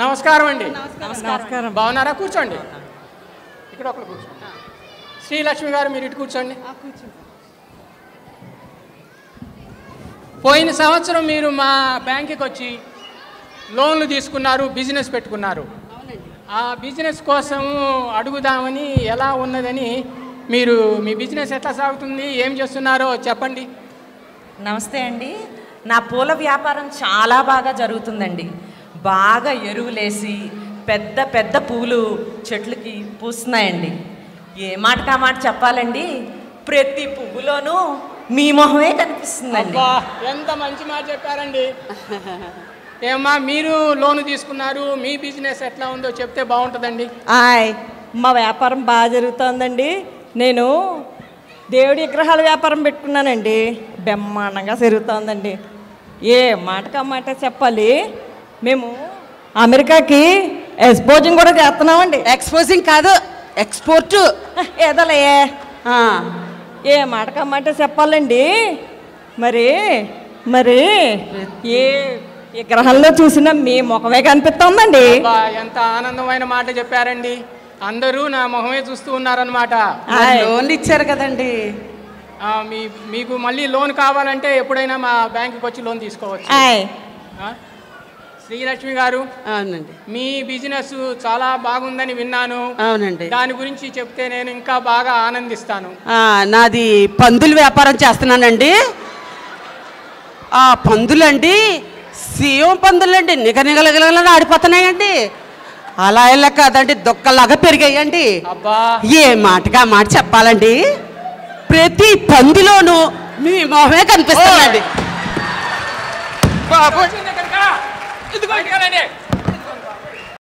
నమస్కారం అండి. నమస్కారం. బాగున్నారా? కూర్చోండి. ఇక్కడ ఒకరు కూర్చోండి. శ్రీలక్ష్మి గారు మీరు ఇటు కూర్చోండి. పోయిన సంవత్సరం మీరు మా బ్యాంకుకి వచ్చి లోన్లు తీసుకున్నారు, బిజినెస్ పెట్టుకున్నారు. ఆ బిజినెస్ కోసం అడుగుదామని ఎలా ఉన్నదని, మీరు మీ బిజినెస్ ఎట్లా సాగుతుంది, ఏం చేస్తున్నారో చెప్పండి. నమస్తే అండి. నా పూల వ్యాపారం చాలా బాగా జరుగుతుందండి. బాగా ఎరువులేసి పెద్ద పెద్ద పూలు చెట్లకి పూస్తున్నాయండి. ఏ మాటకా మాట చెప్పాలండి, ప్రతి పువ్వులోనూ మీ మొహమే కనిపిస్తుందండి. ఎంత మంచి మాట చెప్పారండి. ఏమ్మా, మీరు లోను తీసుకున్నారు, మీ బిజినెస్ ఎట్లా ఉందో చెప్తే బాగుంటుందండి. మా వ్యాపారం బాగా జరుగుతుందండి. నేను దేవుడి విగ్రహాల వ్యాపారం పెట్టుకున్నానండి. బ్రహ్మాండంగా జరుగుతుందండి. ఏ మాటకా మాట చెప్పాలి, మేము అమెరికాకి ఎక్స్పోజింగ్ కూడా చేస్తున్నామండి. ఎక్స్పోజింగ్ కాదు, ఎక్స్పోర్ట్. ఏదోలే ఏ మాటకా మాట చెప్పాలండి. మరి మరి ఏ విగ్రహంలో చూసినా మీ ముఖమే కనిపిస్తుందండి. ఎంత ఆనందమైన మాట చెప్పారండి. అందరూ నా మొహమే చూస్తూ ఉన్నారనమాట. లోన్లు ఇచ్చారు కదండి. మీకు మళ్ళీ లోన్ కావాలంటే ఎప్పుడైనా మా బ్యాంకుకి వచ్చి లోన్ తీసుకోవచ్చు. శ్రీలక్ష్మి గారు, అవునండి, మీ బిజినెస్ చాలా బాగుందని విన్నాను. అవునండి, దాని గురించి చెప్తే నేను ఇంకా బాగా ఆనందిస్తాను. నాది పందుల వ్యాపారం చేస్తున్నానండి. ఆ పందులండి సీఎం పందులండి, నిగనిగలగల ఆడిపోతున్నాయండి. అలా ఇలా కాదండి, దొక్కలాగా పెరిగాయండి. ఏ మాటగా మాట చెప్పాలండి, ప్రతి పందిలోనూ మీ మొహమే కనిపిస్తుందండి. బాబు, ఇదిగో